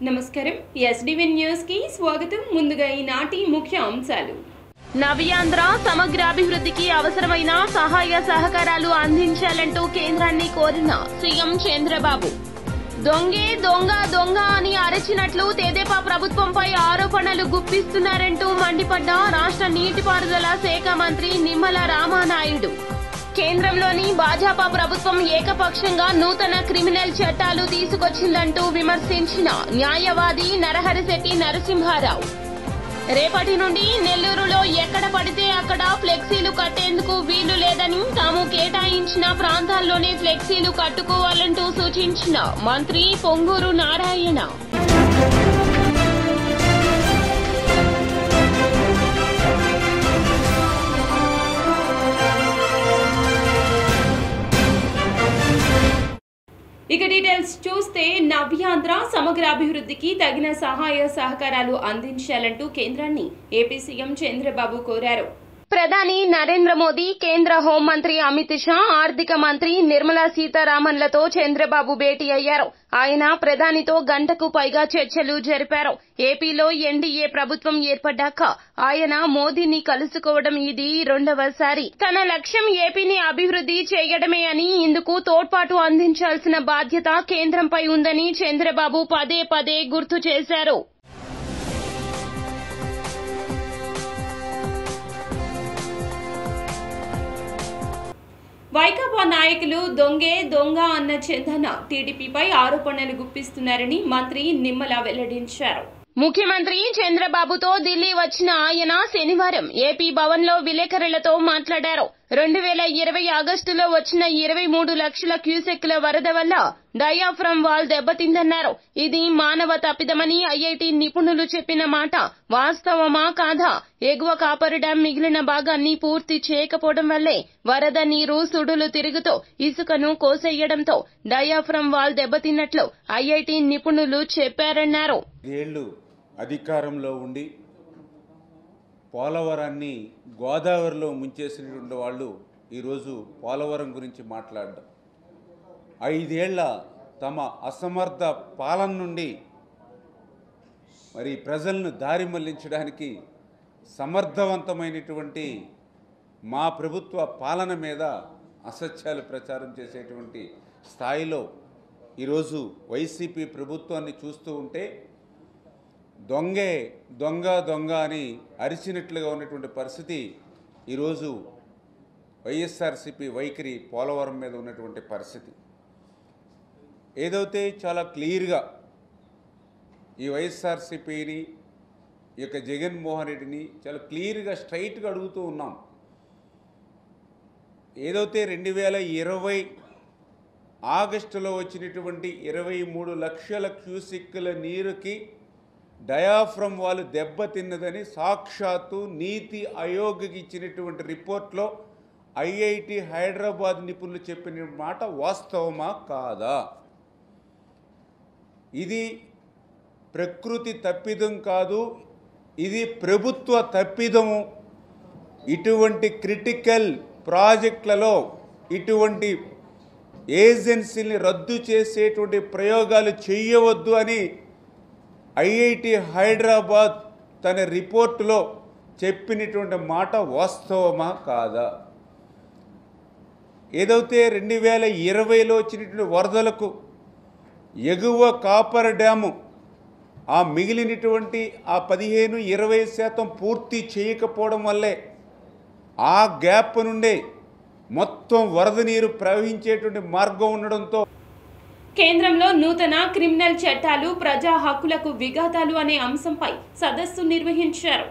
నమస్కారం SDV news కి స్వాగతం. ముందుగా ఈనాటి ముఖ్య అంశాలు. నవ్యాంధ్ర సమగ్రాభివృద్ధికి అవసరమైన సహాయ సహకారాలు అందించాలంటూ కేంద్రాన్ని కోరిన సీఎం చంద్రబాబు. దొంగే దొంగ దొంగ అని అరచినట్లు తెదేపా ప్రభుత్వంపై ఆరోపణలు గుప్పిస్తున్నారంటూ మండిపడ్డ రాష్ట్ర నీటిపారుదల శాఖ మంత్రి నిమ్మల రామానాయుడు. కేంద్రంలోని భాజపా ప్రభుత్వం ఏకపక్షంగా నూతన క్రిమినల్ చట్టాలు తీసుకొచ్చిందంటూ విమర్శించిన న్యాయవాది నరహరిశెట్టి నరసింహారావు. రేపటి నుండి నెల్లూరులో ఎక్కడ పడితే అక్కడ ఫ్లెక్సీలు కట్టేందుకు వీలు లేదని, తాము కేటాయించిన ప్రాంతాల్లోనే ఫ్లెక్సీలు కట్టుకోవాలంటూ సూచించిన మంత్రి పొంగూరు నారాయణ. ఇక డీటెయిల్స్ చూస్తే, నవ్యాంధ్ర సమగ్రాభివృద్ధికి తగిన సహాయ సహకారాలు అందించాలంటూ కేంద్రాన్ని ఏపీ సీఎం చంద్రబాబు కోరారు. ప్రధాని నరేంద్ర మోదీ, కేంద్ర హోంమంత్రి అమిత్ షా, ఆర్థిక మంత్రి నిర్మలా సీతారామన్లతో చంద్రబాబు భేటీ అయ్యారు. ఆయన ప్రధానితో గంటకు పైగా చర్చలు జరిపారు. ఏపీలో ఎన్డీఏ ప్రభుత్వం ఏర్పడ్డాక ఆయన మోదీని కలుసుకోవడం ఇది రెండవసారి. తన లక్ష్యం ఏపీని అభివృద్ధి చేయడమే అని, ఇందుకు తోడ్పాటు అందించాల్సిన బాధ్యత కేంద్రంపై ఉందని చంద్రబాబు పదే పదే గుర్తు చేశారు. వైకాపా నాయకులు దొంగే దొంగ అన్న చందన టీడీపీపై ఆరోపణలు గుప్పిస్తున్నారని మంత్రి నిమ్మల వెల్లడించారు. ముఖ్యమంత్రి చంద్రబాబుతో ఢిల్లీ వచ్చిన ఆయన శనివారం ఏపీ భవన్ లో విలేకరులతో మాట్లాడారు. 2020 ఆగస్టులో వచ్చిన 23 లక్షల క్యూసెక్కుల వరద వల్ల డయాఫ్రమ్ వాల్ దెబ్బతిందన్నారు. ఇది మానవ తప్పిదమని ఐఐటి నిపుణులు చెప్పిన మాట వాస్తవమా కాదా? ఎగువ కాపర్ డ్యాం మిగిలిన భాగాన్ని పూర్తి చేయకపోవడం వల్లే వరద నీరు సుడులు తిరుగుతూ ఇసుకను కోసేయడంతో డయాఫ్రమ్ వాల్ దెబ్బతిన్నట్లు ఐఐటి నిపుణులు చెప్పారన్నారు. అధికారంలో ఉండి పోలవరాన్ని గోదావరిలో ముంచేసినటువంటి వాళ్ళు ఈరోజు పోలవరం గురించి మాట్లాడడం, 5 ఏళ్ల తమ అసమర్థ పాలన నుండి మరి ప్రజలను దారి మళ్లించడానికి సమర్థవంతమైనటువంటి మా ప్రభుత్వ పాలన మీద అసత్యాలు ప్రచారం చేసేటువంటి స్థాయిలో ఈరోజు వైసీపీ ప్రభుత్వాన్ని చూస్తూ ఉంటే దొంగే దొంగ దొంగ అని అరిచినట్లుగా ఉన్నటువంటి పరిస్థితి ఈరోజు వైఎస్ఆర్సీపీ వైఖరి పోలవరం మీద ఉన్నటువంటి పరిస్థితి. ఏదైతే చాలా క్లియర్గా ఈ వైఎస్ఆర్సీపీని, ఈ యొక్క జగన్మోహన్ రెడ్డిని చాలా క్లియర్గా స్ట్రైట్గా అడుగుతూ ఉన్నాం. ఏదైతే 2020 ఆగస్టులో వచ్చినటువంటి 23 లక్షల క్యూసెక్కుల నీరుకి డయాఫ్రమ్ వాల్ దెబ్బతిన్నదని సాక్షాత్తు నీతి ఆయోగ్కి ఇచ్చినటువంటి రిపోర్ట్లో ఐఐటి హైదరాబాద్ నిపుణులు చెప్పిన మాట వాస్తవమా కాదా? ఇది ప్రకృతి తప్పిదం కాదు, ఇది ప్రభుత్వ తప్పిదము. ఇటువంటి క్రిటికల్ ప్రాజెక్టులలో ఇటువంటి ఏజెన్సీని రద్దు చేసేటువంటి ప్రయోగాలు చేయవద్దు అని ఐఐటి హైదరాబాద్ తన రిపోర్టులో చెప్పినటువంటి మాట వాస్తవమా కాదా? ఏదైతే 2020లో వచ్చినటువంటి వరదలకు ఎగువ కాపర్ డ్యాము ఆ మిగిలినటువంటి ఆ 15-20% పూర్తి చేయకపోవడం వల్లే ఆ గ్యాప్ నుండే మొత్తం వరద నీరు ప్రవహించేటువంటి మార్గం ఉండడంతో కేంద్రంలో నూతన క్రిమినల్ చట్టాలు ప్రజా హక్కులకు విఘాతాలు అనే అంశంపై సదస్సు నిర్వహించారు.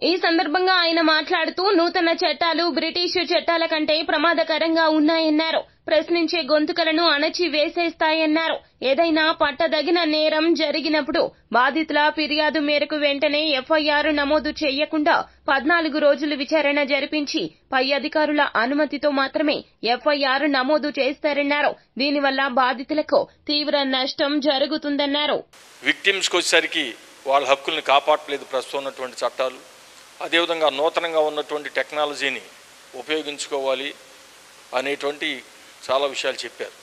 ఈ సందర్భంగా ఆయన మాట్లాడుతూ, నూతన చట్టాలు బ్రిటిషు చట్టాల కంటే ప్రమాదకరంగా ఉన్నాయన్నారు. ప్రశ్నించే గొంతుకలను అణచి వేసేస్తాయన్నారు. ఏదైనా పట్టదగిన నేరం జరిగినప్పుడు బాధితుల ఫిర్యాదు మేరకు వెంటనే ఎఫ్ఐఆర్ నమోదు చేయకుండా 14 రోజులు విచారణ జరిపించి పై అధికారుల అనుమతితో మాత్రమే ఎఫ్ఐఆర్ నమోదు చేస్తారన్నారు. దీనివల్ల బాధితులకు తీవ్ర నష్టం జరుగుతుందన్నారు. విక్టిమ్స్కి వచ్చేసరికి వాళ్ళ హక్కుల్ని కాపాడలేదు ప్రస్తుతం ఉన్నటువంటి చట్టాలు. అదేవిధంగా నూతనంగా ఉన్నటువంటి టెక్నాలజీని ఉపయోగించుకోవాలి అనేటువంటి చాలా విషయాలు చెప్పారు.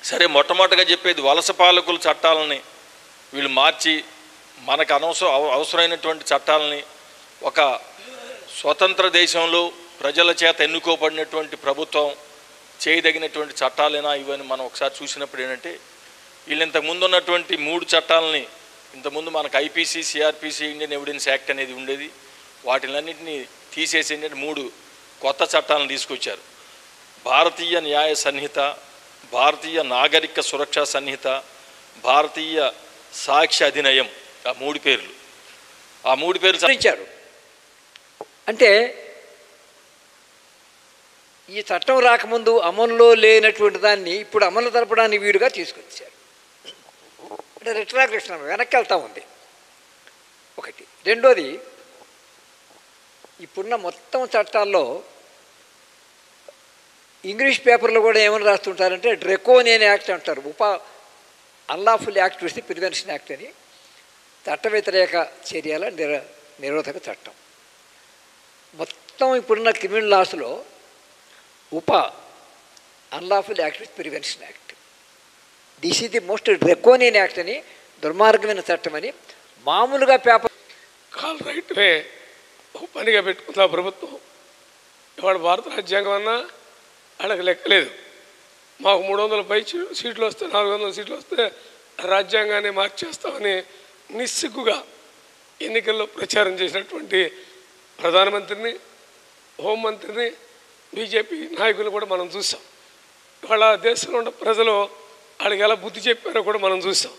సరే, మొట్టమొదటిగా చెప్పేది వలస పాలకుల చట్టాలని వీళ్ళు మార్చి మనకు అవసరమైనటువంటి చట్టాలని ఒక స్వతంత్ర దేశంలో ప్రజల చేత ఎన్నుకోబడినటువంటి ప్రభుత్వం చేయదగినటువంటి చట్టాలేనా ఇవన్నీ మనం ఒకసారి చూసినప్పుడు ఏంటంటే వీళ్ళు ఇంతకుముందు ఉన్నటువంటి 3 చట్టాలని ఇంతకుముందు మనకు IPC, CrPC, Indian evidence act అనేది ఉండేది. వాటిలన్నింటినీ తీసేసి 3 కొత్త చట్టాలను తీసుకొచ్చారు. భారతీయ న్యాయ సంహిత, భారతీయ నాగరిక సురక్షా సంహిత, భారతీయ సాక్ష్య అధినియం, ఆ 3 పేర్లు ఇచ్చారు. అంటే ఈ చట్టం రాకముందు అమల్లో లేనటువంటి దాన్ని ఇప్పుడు అమలు జరపడానికి వీలుగా తీసుకొచ్చారు. అంటే రిట్రాగ్రెషన్ వెనక్కి వెళ్తూ ఉంది ఒకటి. రెండోది, ఇప్పుడున్న మొత్తం చట్టాల్లో ఇంగ్లీష్ పేపర్లో కూడా ఏమని రాస్తుంటారంటే డ్రెకోనియన్ యాక్ట్ అంటారు. Unlawful act with prevention act అని, చట్ట వ్యతిరేక చర్యల నిరోధక చట్టం. మొత్తం ఇప్పుడున్న క్రిమినల్ లాస్లో unlawful act with prevention act, this is the most draconian act అని, దుర్మార్గమైన చట్టం అని మామూలుగా పేపర్ కాల్ రైట్ వే పనిగా పెట్టుకుందా ప్రభుత్వం. ఇవాళ భారత రాజ్యాంగం అన్నా అడగ లెక్కలేదు. మాకు 300 సీట్లు వస్తే 400 సీట్లు వస్తే రాజ్యాంగాన్ని మార్చేస్తామని నిస్సిగ్గుగా ఎన్నికల్లో ప్రచారం చేసినటువంటి ప్రధానమంత్రిని, హోంమంత్రిని, బీజేపీ నాయకులు కూడా మనం చూసాం. ఇవాళ దేశంలో ఉన్న ప్రజలు వాళ్ళకి ఎలా బుద్ధి చెప్పారో కూడా మనం చూసాం.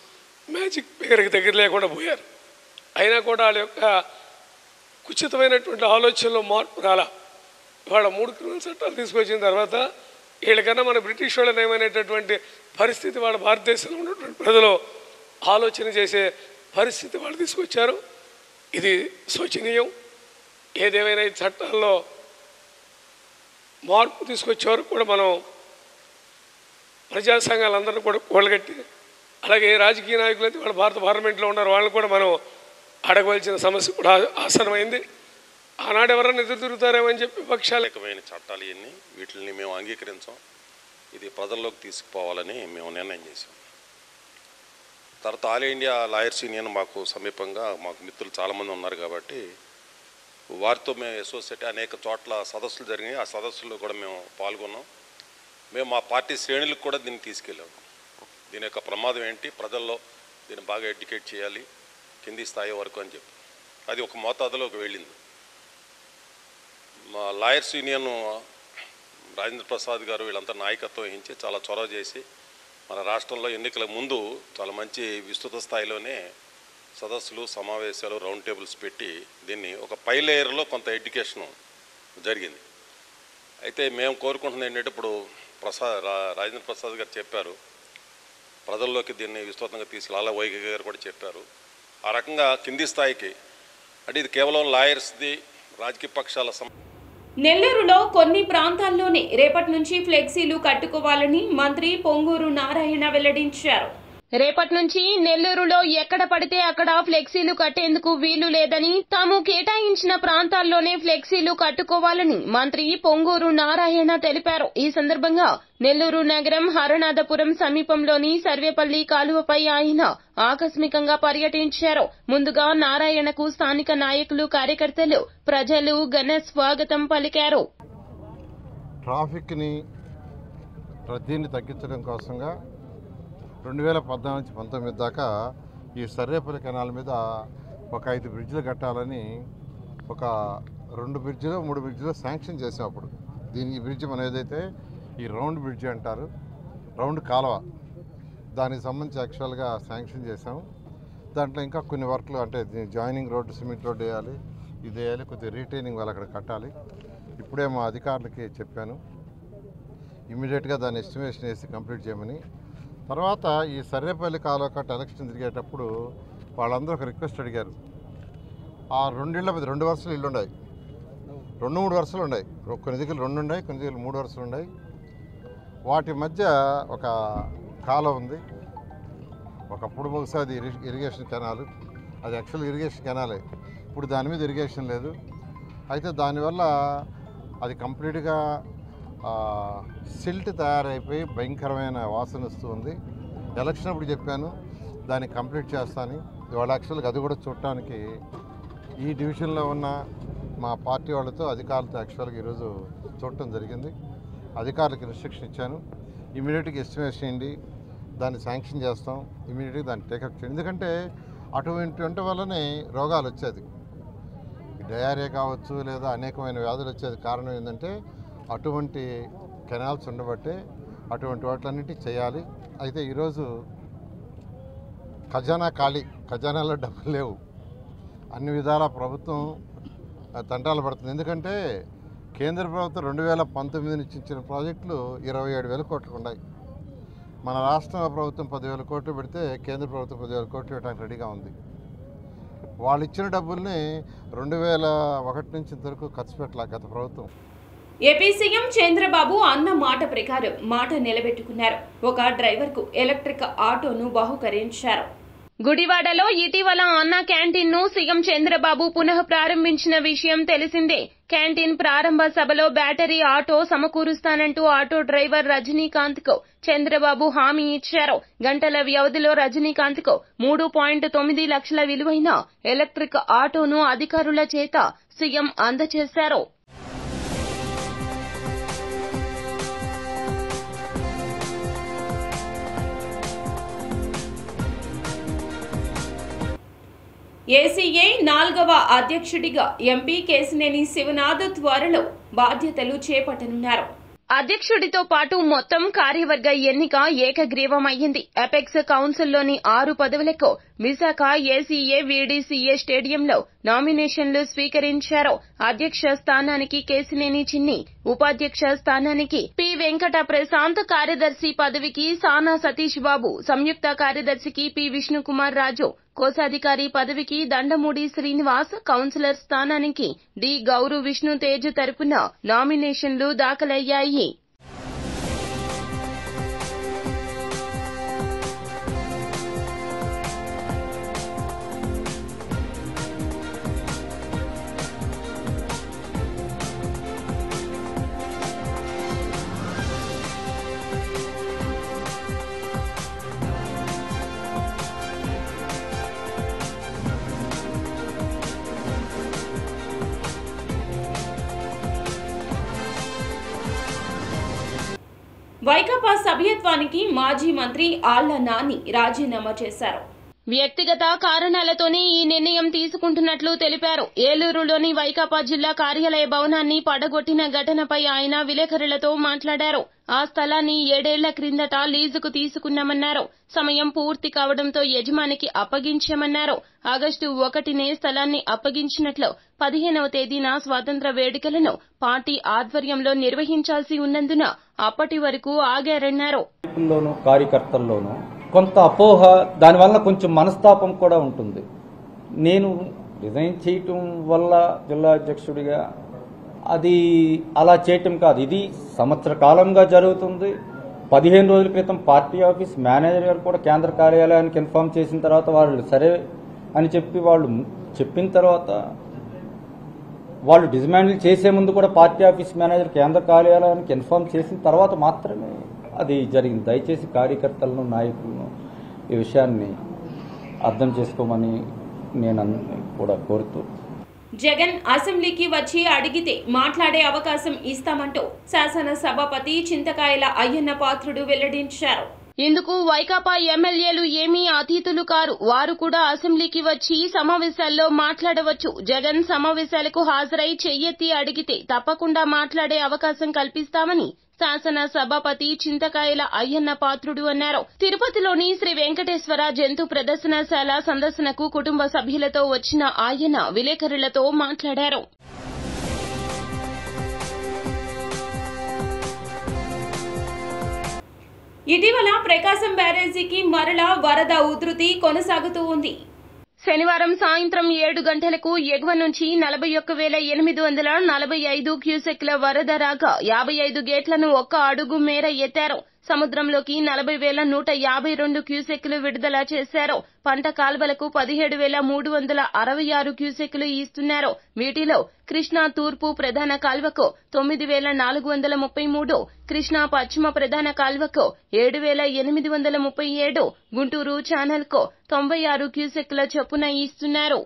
మ్యాజిక్ ఫిగర్కి దగ్గర లేకుండా పోయారు. అయినా కూడా వాళ్ళ యొక్క కుచితమైనటువంటి ఆలోచనలో మార్పు రాలా. ఇవాళ 3 క్రిమినల్ చట్టాలు తీసుకొచ్చిన తర్వాత వీళ్ళకన్నా మన బ్రిటిష్ వాళ్ళని ఏమైనటువంటి పరిస్థితి వాళ్ళ భారతదేశంలో ఉన్నటువంటి ప్రజలు ఆలోచన చేసే పరిస్థితి వాళ్ళు తీసుకొచ్చారు. ఇది శోచనీయం. ఏదేమైనా ఈ చట్టాల్లో మార్పు తీసుకొచ్చే వరకు కూడా మనం ప్రజా సంఘాలందరినీ కూడా కూడగట్టి, అలాగే రాజకీయ నాయకులు అయితే వాళ్ళ భారత పార్లమెంట్లో ఉన్నారు, వాళ్ళని కూడా మనం అడగవలసిన సమస్య కూడా ఆసనమైంది. ఆనాడు ఎవరన్నా ఎదురు తిరుగుతారేమని చెప్పి పక్షాలేకమైన చట్టాలు ఇవన్నీ వీటిని మేము అంగీకరించాం. ఇది ప్రజల్లోకి తీసుకుపోవాలని మేము నిర్ణయం చేసాం. తర్వాత ఆల్ ఇండియా లాయర్స్ యూనియన్ మాకు సమీపంగా మాకు మిత్రులు చాలామంది ఉన్నారు కాబట్టి వారితో మేము అసోసియేట్ అనేక చోట్ల సదస్సులు జరిగినాయి. ఆ సదస్సుల్లో కూడా మేము పాల్గొన్నాం. మేము మా పార్టీ శ్రేణులకు కూడా దీన్ని తీసుకెళ్ళాము. దీని యొక్క ప్రమాదం ఏంటి, ప్రజల్లో దీన్ని బాగా ఎడ్యుకేట్ చేయాలి కింది స్థాయి వరకు అని చెప్పి అది ఒక మోతాదులోకి వెళ్ళింది. మా లాయర్స్ యూనియన్ రాజేంద్ర ప్రసాద్ గారు వీళ్ళంతా నాయకత్వం వహించి చాలా చొరవ చేసి మన రాష్ట్రంలో ఎన్నికల ముందు చాలా మంచి విస్తృత స్థాయిలోనే సదస్సులు, సమావేశాలు, రౌండ్ టేబుల్స్ పెట్టి దీన్ని ఒక పై లేయర్లో కొంత ఎడ్యుకేషన్ జరిగింది. అయితే మేము కోరుకుంటున్నది ఏంటంటే ఇప్పుడు రాజేంద్ర ప్రసాద్ గారు చెప్పారు ప్రజల్లోకి దీన్ని విస్తృతంగా తీసుకెళ్ళాలి, వైకే గారు కూడా చెప్పారు. ఆ రకంగా కింది స్థాయికి అంటే ఇది కేవలం లాయర్స్ది రాజకీయ పక్షాల నెల్లూరులో కొన్ని ప్రాంతాల్లోనే రేపటి నుంచి ఫ్లెక్సీలు కట్టుకోవాలని మంత్రి పొంగూరు నారాయణ వెల్లడించారు. రేపటి నుంచి నెల్లూరులో ఎక్కడ పడితే అక్కడ ఫ్లెక్సీలు కట్టేందుకు వీలు లేదని, తాము కేటాయించిన ప్రాంతాల్లోనే ఫ్లెక్సీలు కట్టుకోవాలని మంత్రి పొంగూరు నారాయణ తెలిపారు. ఈ సందర్భంగా నెల్లూరు నగరం హరనాథపురం సమీపంలోని సర్వేపల్లి కాలువపై ఆయన ఆకస్మికంగా పర్యటించారు. ముందుగా నారాయణకు స్థానిక నాయకులు, కార్యకర్తలు, ప్రజలు ఘన స్వాగతం పలికారు. ట్రాఫిక్ ని రద్దీని తగ్గించడం కోసంగా 2014 నుంచి 19 దాకా ఈ సర్వేపల్లి కెనాల్ మీద ఒక 5 బ్రిడ్జిలు కట్టాలని ఒక 2 బ్రిడ్జిలో 3 బ్రిడ్జిలో శాంక్షన్ చేసాం. అప్పుడు ఈ బ్రిడ్జి మనం ఏదైతే ఈ రౌండ్ బ్రిడ్జి అంటారు, రౌండ్ కాలువ, దానికి సంబంధించి యాక్చువల్గా శాంక్షన్ చేసాం. దాంట్లో ఇంకా కొన్ని వర్క్లు అంటే జాయినింగ్ రోడ్డు, సిమెంట్ రోడ్డు వేయాలి, ఇది వేయాలి, కొద్దిగా రీటైనింగ్ వాళ్ళు అక్కడ కట్టాలి. ఇప్పుడే మా అధికారులకి చెప్పాను ఇమీడియట్గా దాన్ని ఎస్టిమేషన్ వేసి కంప్లీట్ చేయమని. తర్వాత ఈ సర్వేపల్లి కాలువ కట్ట ఎలక్షన్ తిరిగేటప్పుడు వాళ్ళందరూ ఒక రిక్వెస్ట్ అడిగారు. ఆ 2 ఇళ్ల మీద 2 వరుసలు ఇల్లు ఉన్నాయి, 2-3 వరుసలు ఉన్నాయి, కొన్ని దగ్గర 2 ఉన్నాయి, కొన్ని దగ్గర 3 వరుసలు ఉన్నాయి. వాటి మధ్య ఒక కాలువ ఉంది. ఒకప్పుడు బహుశా అది ఇరిగేషన్ కెనాలు, అది యాక్చువల్ ఇరిగేషన్ కెనాలే. ఇప్పుడు దాని మీద ఇరిగేషన్ లేదు. అయితే దానివల్ల అది కంప్లీట్గా సిల్ట్ తయారైపోయి భయంకరమైన వాసన వస్తూ ఉంది. ఎలక్షన్ అప్పుడు చెప్పాను దాన్ని కంప్లీట్ చేస్తాను. ఇవాళ యాక్చువల్గా అది కూడా చూడటానికి ఈ డివిజన్లో ఉన్న మా పార్టీ వాళ్ళతో అధికారులతో యాక్చువల్గా ఈరోజు చూడటం జరిగింది. అధికారులకు ఇన్స్ట్రక్షన్ ఇచ్చాను, ఇమీడియట్గా ఎస్టిమేషన్ చేయండి, దాన్ని శాంక్షన్ చేస్తాం, ఇమీడియట్గా దాన్ని టేకప్ చేయండి. ఎందుకంటే అటువంటి వల్లనే రోగాలు వచ్చేది, డయారియా కావచ్చు లేదా అనేకమైన వ్యాధులు వచ్చేది. కారణం ఏంటంటే అటువంటి కెనాల్స్ ఉండబట్టే అటువంటి వాటిలన్నింటినీ చేయాలి. అయితే ఈరోజు ఖజానా ఖాళీ, ఖజానాలో డబ్బులు లేవు, అన్ని విధాల ప్రభుత్వం తంటాలు పడుతుంది. ఎందుకంటే కేంద్ర ప్రభుత్వం 2019 నుంచి ఇచ్చిన ప్రాజెక్టులు 27,000 కోట్లు ఉన్నాయి. మన రాష్ట్ర ప్రభుత్వం 10,000 కోట్లు పెడితే కేంద్ర ప్రభుత్వం 10,000 కోట్లు ఇవ్వడానికి రెడీగా ఉంది. వాళ్ళు ఇచ్చిన డబ్బుల్ని 2001 నుంచి ఇంతవరకు ఖర్చు పెట్టలే గత ప్రభుత్వం. ఏపీ సీఎం చంద్రబాబు అన్న మాట ప్రకారం మాట నిలబెట్టుకున్నారు. ఒక డ్రైవర్కు ఎలక్ట్రిక్ ఆటోను బహూకరించారు. గుడివాడలో ఇటీవల అన్న క్యాంటీన్ ను సీఎం చంద్రబాబు పునః ప్రారంభించిన విషయం తెలిసిందే. క్యాంటీన్ ప్రారంభ సభలో బ్యాటరీ ఆటో సమకూరుస్తానంటూ ఆటో డ్రైవర్ రజనీకాంత్ కు చంద్రబాబు హామీ ఇచ్చారు. గంటల వ్యవధిలో రజనీకాంత్ కు 3.9 లక్షల విలువైన ఎలక్ట్రిక్ ఆటోను అధికారుల చేత సీఎం అందజేశారు. ఏసీఏ 4వ అధ్యక్షుడిగా ఎంపీ కేశినేని శివనాథ్ త్వరలో బాధ్యతలు చేపట్టనున్నారు. అధ్యక్షుడితో పాటు మొత్తం కార్యవర్గ ఎన్నిక ఏకగ్రీవమైంది. అపెక్స్ కౌన్సిల్లోని 6 పదవులకు విశాఖ ఏసీఏ వీడీసీఏ స్టేడియంలో నామినేషన్లు స్వీకరించారు. అధ్యక్ష స్థానానికి కేశినేని చిన్ని, ఉపాధ్యక్ష స్థానానికి పి వెంకట ప్రశాంత్, కార్యదర్శి పదవికి సానా సతీష్ బాబు, సంయుక్త కార్యదర్శికి పి విష్ణుకుమార్ రాజు, కోశాధికారి పదవికి దండమూడి శ్రీనివాస్, కౌన్సిలర్ స్థానానికి డి గౌరు విష్ణు తేజ్ తరపున నామినేషన్లు దాఖలయ్యాయి. వైకాపా సభ్యత్వానికి మాజీ మంత్రి ఆళ్ల నాని రాజీనామా చేశారు. వ్యక్తిగత కారణాలతోనే ఈ నిర్ణయం తీసుకుంటున్నట్లు తెలిపారు. ఏలూరులోని వైకాపా జిల్లా కార్యాలయ భవనాన్ని పడగొట్టిన ఘటనపై ఆయన విలేకరులతో మాట్లాడారు. ఆ స్థలాన్ని 7 ఏళ్ల క్రిందట లీజుకు తీసుకున్నామన్నారు. సమయం పూర్తి కావడంతో యజమానికి అప్పగించామన్నారు. ఆగస్టు 1నే స్థలాన్ని అప్పగించినట్లు 15వ తేదీన స్వాతంత్ర వేడుకలను పార్టీ ఆధ్వర్యంలో నిర్వహించాల్సి ఉన్నందున అప్పటి వరకు ఆగారన్నారు. కార్యకర్తల్లోనూ కొంత అపోహ, దానివల్ల కొంచెం మనస్తాపం కూడా ఉంటుంది. నేను రిజైన్ చేయటం వల్ల జిల్లా అధ్యక్షుడిగా అది అలా చేయటం కాదు, ఇది సంవత్సర కాలంగా జరుగుతుంది. 15 రోజుల క్రితం పార్టీ ఆఫీస్ మేనేజర్ గారు కూడా కేంద్ర కార్యాలయానికి ఇన్ఫార్మ్ చేసిన తర్వాత వాళ్ళు సరే అని చెప్పి వాళ్ళు చెప్పిన తర్వాత వాళ్ళు డిస్మాండిల్ చేసే ముందు కూడా పార్టీ ఆఫీస్ మేనేజర్ కేంద్ర కార్యాలయానికి ఇన్ఫార్మ్ చేసిన తర్వాత మాత్రమే అది జరిగింది. దయచేసి కార్యకర్తలను, నాయకులను ఈ విషయాన్ని అర్థం చేసుకోమని నేను కూడా కోరుతూ, జగన్ అసెంబ్లీకి వచ్చి అడిగితే మాట్లాడే అవకాశం ఇస్తామంటూ శాసన సభాపతి చింతకాయల అయ్యన్న పాత్రుడు వెల్లడించారు. ఇందుకు వైకాపా ఎమ్మెల్యేలు ఏమీ అతీతులు కారు. వారు కూడా అసెంబ్లీకి వచ్చి సమావేశాల్లో మాట్లాడవచ్చు. జగన్ సమావేశాలకు హాజరై చెయ్యెత్తి అడిగితే తప్పకుండా మాట్లాడే అవకాశం కల్పిస్తామని శాసన సభాపతి చింతకాయల అయ్యన్న పాత్రుడు అన్నారు. తిరుపతిలోని శ్రీ వెంకటేశ్వర జంతు ప్రదర్శనశాల సందర్శనకు కుటుంబ సభ్యులతో వచ్చిన ఆయన విలేకరులతో మాట్లాడారు. ఇటీవల ప్రకాశం బ్యారేజీకి మరలా వరద ఉధృతి కొనసాగుతూ ఉంది. శనివారం సాయంత్రం 7 గంటలకు ఎగువ నుంచి 41,845 క్యూసెక్ల వరద రాగా 55 గేట్లను 1 అడుగు మేర ఎత్తారు. సముద్రంలోకి 40,152 క్యూసెక్కులు విడుదల చేశారు. పంట కాల్వలకు 17,366 క్యూసెక్కులు ఇస్తున్నారు. వీటిలో కృష్ణా తూర్పు ప్రధాన కాల్వకు 9,433, కృష్ణా పశ్చిమ ప్రధాన కాల్వకు 7,837, గుంటూరు ఛానల్ కు 96 క్యూసెక్కుల చొప్పున ఇస్తున్నారు.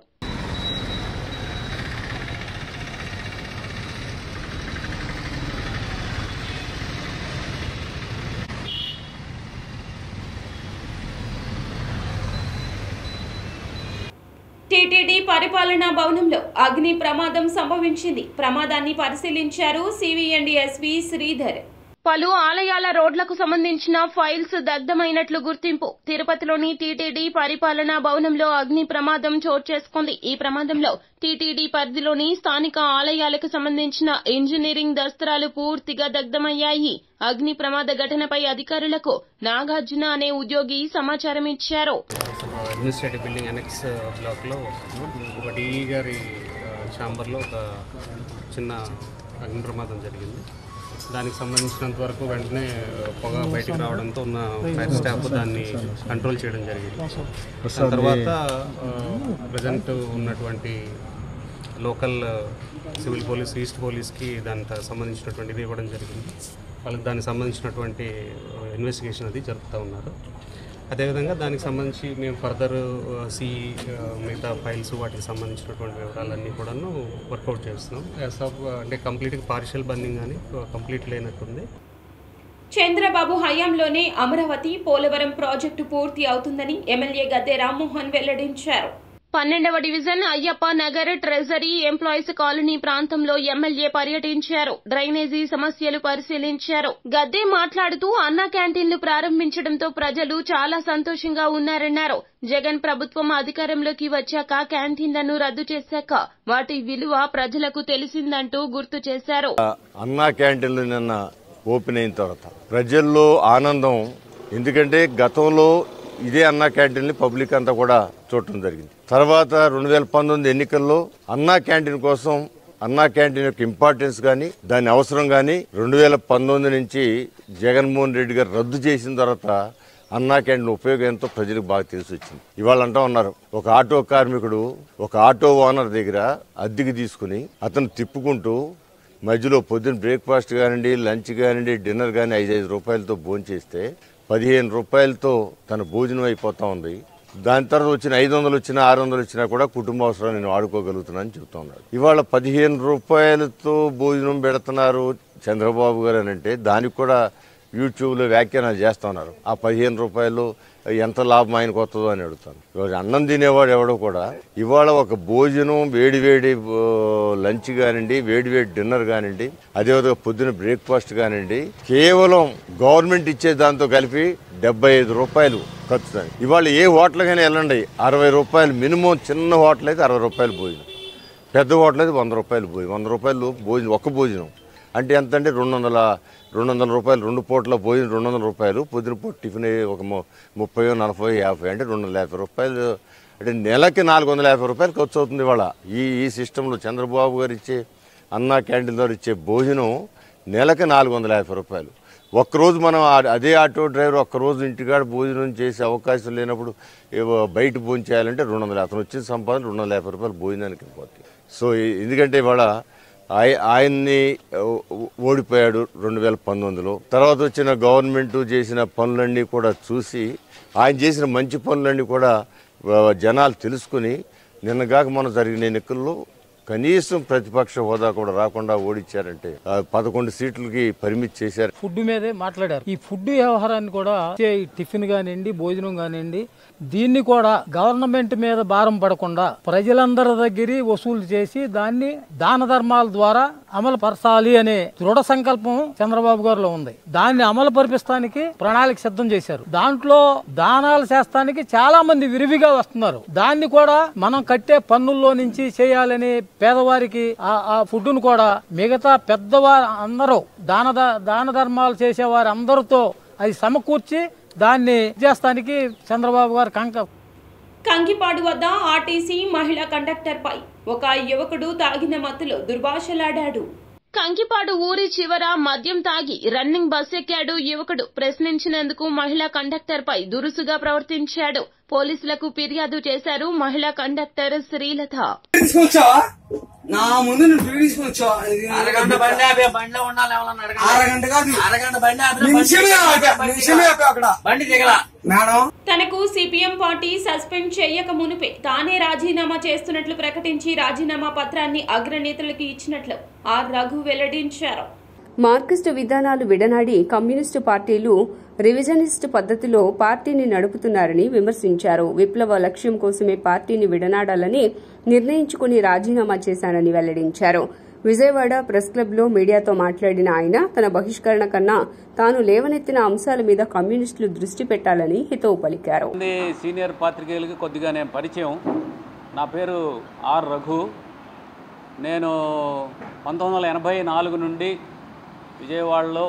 టీటీడీ పరిపాలనా భవనంలో అగ్ని ప్రమాదం సంభవించింది. ప్రమాదాన్ని పరిశీలించారు సివిఎండి ఎస్పీ శ్రీధర్. పలు ఆలయాల రోడ్లకు సంబంధించిన ఫైల్స్ దగ్ధమైనట్లు గుర్తింపు. తిరుపతిలోని టీటీడీ పరిపాలనా భవనంలో అగ్ని ప్రమాదం చోటు చేసుకుంది. ఈ ప్రమాదంలో టీటీడీ పరిధిలోని స్థానిక ఆలయాలకు సంబంధించిన ఇంజనీరింగ్ దస్త్రాలు పూర్తిగా దగ్ధమయ్యాయి. అగ్ని ప్రమాద ఘటనపై అధికారులకు నాగార్జున అనే ఉద్యోగి సమాచారం ఇచ్చారు. అడ్మినిస్ట్రేటివ్ బిల్డింగ్ అనెక్స్ బ్లాక్ లో ఒక డిఈ గారి ఛాంబర్ లో ఒక చిన్న అగ్ని ప్రమాదం జరిగింది. దానికి సంబంధించినంత వరకు వెంటనే పొగ బయటకు రావడంతో ఉన్న ఫైర్ స్టాఫ్ దాన్ని కంట్రోల్ చేయడం జరిగింది. దాని తర్వాత ప్రజెంట్ ఉన్నటువంటి లోకల్ సివిల్ పోలీస్, ఈస్ట్ పోలీస్కి దానికి సంబంధించినటువంటిది ఇవ్వడం జరిగింది. వాళ్ళకి దానికి సంబంధించినటువంటి ఇన్వెస్టిగేషన్ అది జరుపుతూ ఉన్నారు. అదేవిధంగా దానికి సంబంధించి మేము ఫర్దర్ మిగతా ఫైల్స్ వాటికి సంబంధించినటువంటి వివరాలన్నీ కూడాను వర్కౌట్ చేస్తున్నాం. అంటే కంప్లీట్గా పార్షియల్ బర్నింగ్ అని కంప్లీట్ లేనట్టుంది. చంద్రబాబు హయాంలోనే అమరావతి పోలవరం ప్రాజెక్టు పూర్తి అవుతుందని ఎమ్మెల్యే గద్దె రామ్మోహన్ వెల్లడించారు. 12వ division Ayyappa Nagar treasury employees colony ప్రాంతంలో ఎమ్మెల్యే పర్యటించారు. డ్రైనేజీ సమస్యలు పరిశీలించారు. గద్దె మాట్లాడుతూ అన్న క్యాంటీన్లు ప్రారంభించడంతో ప్రజలు చాలా సంతోషంగా ఉన్నారన్నారు. జగన్ ప్రభుత్వం అధికారంలోకి వచ్చాక క్యాంటీన్లను రద్దు చేశాక వాటి విలువ ప్రజలకు తెలిసిందంటూ గుర్తు చేశారు. అన్న క్యాంటీన్లు నిన్న ఓపెన్ అయిన తర్వాత ప్రజల్లో ఆనందం. ఎందుకంటే గతంలో ఇదే అన్నా క్యాంటీన్ పబ్లిక్ అంతా కూడా చూడటం జరిగింది. తర్వాత 2019 ఎన్నికల్లో అన్నా క్యాంటీన్ కోసం అన్నా క్యాంటీన్ యొక్క ఇంపార్టెన్స్ కానీ దాని అవసరం కానీ 2019 నుంచి జగన్మోహన్ రెడ్డి గారు రద్దు చేసిన తర్వాత అన్నా క్యాంటీన్ ఉపయోగం ఎంతో ప్రజలకు బాగా తెలిసి వచ్చింది. ఇవాళ అంటా ఉన్నారు, ఒక ఆటో కార్మికుడు ఒక ఆటో ఓనర్ దగ్గర అద్దెకి తీసుకుని అతను తిప్పుకుంటూ మధ్యలో పొద్దున్న బ్రేక్ఫాస్ట్ కానివ్వండి, లంచ్ కానివ్వండి, డిన్నర్ కానీ 5 రూపాయలతో భోజనం చేస్తే 15 రూపాయలతో తన భోజనం అయిపోతా ఉంది. దాని తర్వాత వచ్చిన 500 వచ్చినా 600 వచ్చినా కూడా కుటుంబ అవసరాలు నేను వాడుకోగలుగుతున్నానని చెప్తా ఉన్నాడు. ఇవాళ 15 రూపాయలతో భోజనం పెడుతున్నారు చంద్రబాబు గారు అని అంటే దానికి కూడా యూట్యూబ్లో వ్యాఖ్యానాలు చేస్తా ఉన్నారు. ఆ 15 రూపాయలు ఎంత లాభం ఆయనకు వస్తుందో అని అడుగుతాను. ఇవాళ అన్నం తినేవాడు ఎవడో కూడా ఇవాళ ఒక భోజనం వేడివేడి లంచ్ కానివ్వండి, వేడివేడి డిన్నర్ కానివ్వండి, అదేవిధంగా పొద్దున బ్రేక్ఫాస్ట్ కానివ్వండి, కేవలం గవర్నమెంట్ ఇచ్చే దాంతో కలిపి 75 రూపాయలు ఖర్చు. ఇవాళ ఏ హోటల్కైనా వెళ్ళండి 60 రూపాయలు మినిమం. చిన్న హోటల్ అయితే 60 రూపాయలు భోజనం, పెద్ద హోటల్ అయితే 100 రూపాయలు భోజనం. 100 రూపాయలు భోజనం, ఒక్క భోజనం అంటే ఎంత అంటే 200 రూపాయలు. 2 పూట్ల భోజనం 200 రూపాయలు. పొద్దున పూట టిఫిన్ ఒక 30, 40, 50 అంటే 250 రూపాయలు. అంటే నెలకి 450 రూపాయలు ఖర్చు అవుతుంది ఇవాళ ఈ సిస్టంలో. చంద్రబాబు గారు ఇచ్చే అన్నా క్యాంటీన్ ద్వారా ఇచ్చే భోజనం నెలకి 450 రూపాయలు. ఒక్కరోజు మనం అదే ఆటో డ్రైవర్ ఒక్కరోజు ఇంటికాడ భోజనం చేసే అవకాశం లేనప్పుడు బయట భోజనం చేయాలంటే 200. అతను వచ్చిన సంపాదన 250 రూపాయలు భోజనానికి పోతుంది. సో ఎందుకంటే ఇవాళ ఆయన్ని ఓడిపోయాడు 2019లో. తర్వాత వచ్చిన గవర్నమెంట్ చేసిన పనులన్నీ కూడా చూసి ఆయన చేసిన మంచి పనులన్నీ కూడా జనాలు తెలుసుకుని నిన్నగాక మనం జరిగిన ఎన్నికల్లో కనీసం ప్రతిపక్ష హోదా కూడా రాకుండా ఓడించారంటే 11 సీట్లకి పరిమితి చేశారు. ఫుడ్ మీదే మాట్లాడారు. ఈ ఫుడ్ వ్యవహారాన్ని కూడా టిఫిన్ కానివ్వండి, భోజనం కానివ్వండి, దీన్ని కూడా గవర్నమెంట్ మీద భారం పడకుండా ప్రజలందరి దగ్గర వసూలు చేసి దాన్ని దాన ధర్మాల ద్వారా అమలు పరచాలి అనే దృఢ సంకల్పం చంద్రబాబు గారిలో ఉంది. దాన్ని అమలు పరిపిస్తానికి ప్రణాళిక సిద్ధం చేశారు. దాంట్లో దానాలు చేస్తానికి చాలా మంది విరివిగా వస్తున్నారు. దాన్ని కూడా మనం కట్టే పన్నుల్లో నుంచి చేయాలని పేదవారికి ఆ ఫుడ్ ను కూడా మిగతా పెద్దవారు అందరూ దాన ధర్మాలు చేసేవారు అందరితో అది సమకూర్చి దాన్ని చేస్తానికి చంద్రబాబు గారు కంకిపాడు వద్ద ఆర్టీసీ మహిళా కండక్టర్ పై ఒక యువకుడు తాగిన మత్తులో దుర్భాషలాడాడు. కంకిపాడు ఊరి చివర మద్యం తాగి రన్నింగ్ బస్ ఎక్కాడు యువకుడు. ప్రశ్నించినందుకు మహిళా కండక్టర్పై దురుసుగా ప్రవర్తించాడు. పోలీసులకు ఫిర్యాదు చేశారు మహిళా కండక్టర్ శ్రీలత. నా ముందు నువ్వు తీసుకొచ్చా అరగంట బండి ఆపే బండిలో ఉండాలి. అరగంట కాదు, అరగంట బండి నిమిషమే అక్కడ బండి దిగల మేడం. తనకు సిపిఎం పార్టీ సస్పెండ్ చేయక మునిపే తానే రాజీనామా చేస్తున్నట్లు ప్రకటించి రాజీనామా పత్రాన్ని అగ్రనేతలకు ఇచ్చినట్లు ఆర్ రఘు వెల్లడించారు. మార్క్సిస్టు విధానాలు విడనాడి కమ్యూనిస్టు పార్టీలు రివిజనిస్టు పద్ధతిలో పార్టీని నడుపుతున్నారని విమర్శించారు. విప్లవ లక్ష్యం కోసమే పార్టీని విడనాడాలని నిర్ణయించుకుని రాజీనామా చేశానని వెల్లడించారు. విజయవాడ ప్రెస్ క్లబ్లో మీడియాతో మాట్లాడిన ఆయన తన బహిష్కరణ కన్నా తాను లేవనెత్తిన అంశాల మీద కమ్యూనిస్టులు దృష్టి పెట్టాలని హితవు పలికారు. సీనియర్ పాత్రికేయులకి కొద్దిగా నేను పరిచయం. నా పేరు ఆర్ రఘు. నేను 1984 నుండి విజయవాడలో,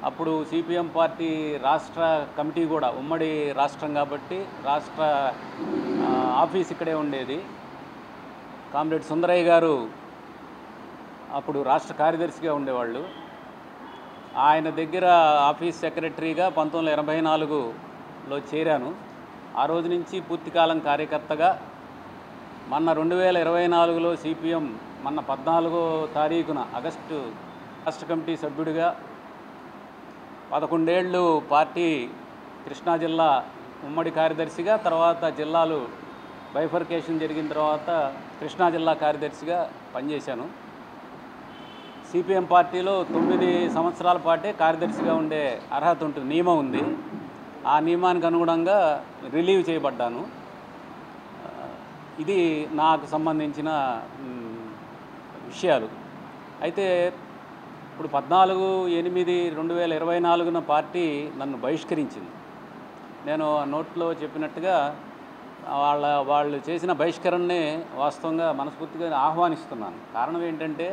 అప్పుడు సిపిఎం పార్టీ రాష్ట్ర కమిటీ కూడా ఉమ్మడి రాష్ట్రం కాబట్టి రాష్ట్ర ఆఫీస్ ఇక్కడే ఉండేది. కామ్రేడ్ సుందరయ్య గారు అప్పుడు రాష్ట్ర కార్యదర్శిగా ఉండేవాళ్ళు. ఆయన దగ్గర ఆఫీస్ సెక్రటరీగా 1984లో చేరాను. ఆ రోజు నుంచి పూర్తికాలం కార్యకర్తగా మొన్న 2024లో సిపిఎం మొన్న 14వ తారీఖున ఆగస్టు రాష్ట్ర కమిటీ సభ్యుడిగా 11 ఏళ్ళు పార్టీ కృష్ణా జిల్లా ఉమ్మడి కార్యదర్శిగా, తర్వాత జిల్లాలు బైఫర్కేషన్ జరిగిన తర్వాత కృష్ణా జిల్లా కార్యదర్శిగా పనిచేశాను. సిపిఎం పార్టీలో 9 సంవత్సరాల పాటే కార్యదర్శిగా ఉండే అర్హత ఉంటుంది, నియమం ఉంది. ఆ నియమానికి అనుగుణంగా రిలీవ్ చేయబడ్డాను. ఇది నాకు సంబంధించిన విషయాలు. అయితే ఇప్పుడు 14/8/2024 పార్టీ నన్ను బహిష్కరించింది. నేను నోట్లో చెప్పినట్టుగా వాళ్ళు చేసిన బహిష్కరణనే వాస్తవంగా మనస్ఫూర్తిగా ఆహ్వానిస్తున్నాను. కారణం ఏంటంటే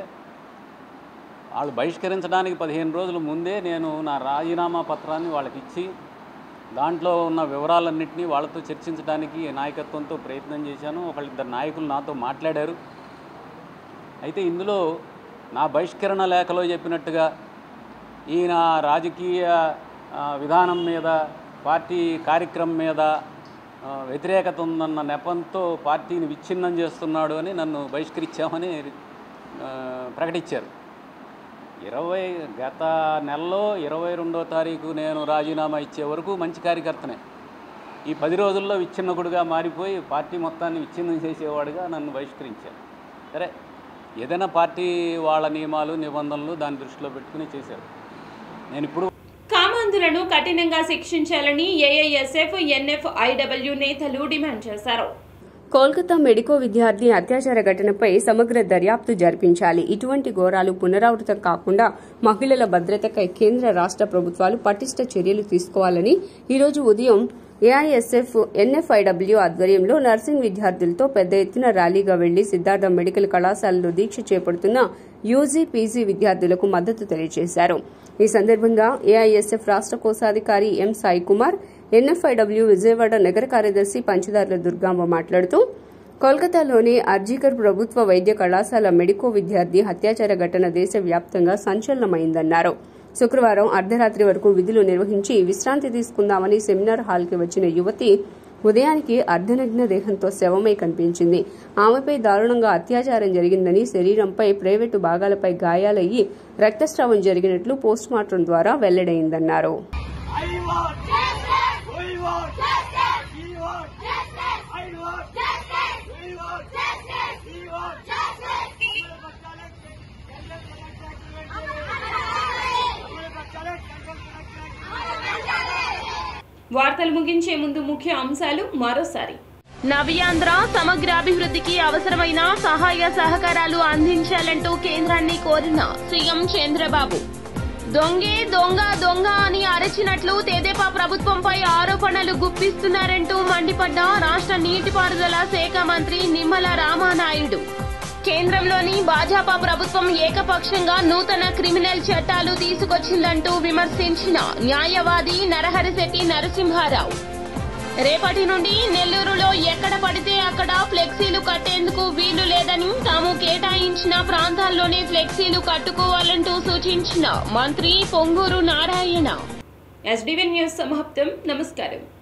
వాళ్ళు బహిష్కరించడానికి 15 రోజుల ముందే నేను నా రాజీనామా పత్రాన్ని వాళ్ళకి ఇచ్చి దాంట్లో ఉన్న వివరాలన్నింటినీ వాళ్ళతో చర్చించడానికి నాయకత్వంతో ప్రయత్నం చేశాను. ఒకళ్ళిద్దరు నాయకులు నాతో మాట్లాడారు. అయితే ఇందులో నా బహిష్కరణ లేఖలో చెప్పినట్టుగా ఈయన రాజకీయ విధానం మీద, పార్టీ కార్యక్రమం మీద వ్యతిరేకత ఉందన్న నెపంతో పార్టీని విచ్ఛిన్నం చేస్తున్నాడు అని నన్ను బహిష్కరించామని ప్రకటించారు. గత నెలలో 22వ తారీఖు నేను రాజీనామా ఇచ్చే వరకు మంచి కార్యకర్తనే. ఈ 10 రోజుల్లో విచ్ఛిన్నకుడుగా మారిపోయి పార్టీ మొత్తాన్ని విచ్ఛిన్నం చేసేవాడుగా నన్ను బహిష్కరించారు. సరే, ఏదైనా పార్టీ వాళ్ళ నియమాలు నిబంధనలు దాన్ని దృష్టిలో పెట్టుకుని చేశారు. నేను ఇప్పుడు కామాంధులను కఠినంగా శిక్షించాలని ఏఐఎస్ఎఫ్ ఎన్ఎఫ్ఐడబ్ల్యూ నేతలు డిమాండ్ చేశారు. కోల్కతా మెడికో విద్యార్థి అత్యాచార ఘటనపై సమగ్ర దర్యాప్తు జరిపించాలి. ఇటువంటి ఘోరాలు పునరావృతం కాకుండా మహిళల భద్రతకై కేంద్ర రాష్ట ప్రభుత్వాలు పటిష్ట చర్యలు తీసుకోవాలని ఈరోజు ఉదయం ఏఐఎస్ఎఫ్ ఎన్ఎఫ్ఐడబ్ల్యూ ఆధ్వర్యంలో నర్సింగ్ విద్యార్థులతో పెద్ద ఎత్తున ర్యాలీగా వెళ్లి సిద్ధార్థ మెడికల్ కళాశాలలో దీక్ష చేపడుతున్న యూజీ, పీజీ విద్యార్థులకు మద్దతు తెలియజేశారు. ఈ సందర్భంగా ఏఐఎస్ఎఫ్ రాష్ట కోశాధికారి ఎం సాయి కుమార్, ఎన్ఎఫ్ఐడబ్ల్యూ విజయవాడ నగర కార్యదర్శి పంచదార్ల దుర్గాంబ మాట్లాడుతూ కోల్కతాలోని ఆర్జీకర్ ప్రభుత్వ వైద్య కళాశాల మెడికో విద్యార్థి అత్యాచార ఘటన దేశవ్యాప్తంగా సంచలనమైందన్నారు. శుక్రవారం అర్ధరాత్రి వరకు విధులు నిర్వహించి విశ్రాంతి తీసుకుందామని సెమినార్ హాల్కి వచ్చిన యువతి ఉదయానికి అర్ధనగ్న దేహంతో శవమై కనిపించింది. ఆమెపై దారుణంగా అత్యాచారం జరిగిందని, శరీరంపై, ప్రైవేటు భాగాలపై గాయాలయ్యి రక్తస్రావం జరిగినట్లు పోస్టుమార్టం ద్వారా వెల్లడైందన్నారు. వార్తలు ముగించే ముందు ముఖ్య అంశాలు మరోసారి. నవ్యాంధ్ర సమగ్రాభివృద్ధికి అవసరమైన సహాయ సహకారాలు అందించాలంటూ కేంద్రాన్ని కోరిన సీఎం చంద్రబాబు. దొంగే దొంగ దొంగ అని అరచినట్లు తెదేపా ప్రభుత్వంపై ఆరోపణలు గుప్పిస్తున్నారంటూ మండిపడ్డ రాష్ట్ర నీటిపారుదల శాఖ మంత్రి నిమ్మల రామానాయుడు. కేంద్రంలోని భాజపా ప్రభుత్వం ఏకపక్షంగా నూతన క్రిమినల్ చట్టాలు తీసుకొచ్చిందంటూ విమర్శించిన న్యాయవాది నరహరిశెట్టి నరసింహారావు. రేపటి నుండి నెల్లూరులో ఎక్కడ పడితే అక్కడ ఫ్లెక్సీలు కట్టేందుకు వీలు లేదని తాము కేటాయించిన ప్రాంతాల్లోనే ఫ్లెక్సీలు కట్టుకోవాలంటూ సూచించిన మంత్రి పొంగూరు నారాయణ. SDV న్యూస్ సమాప్తం. నమస్కారం.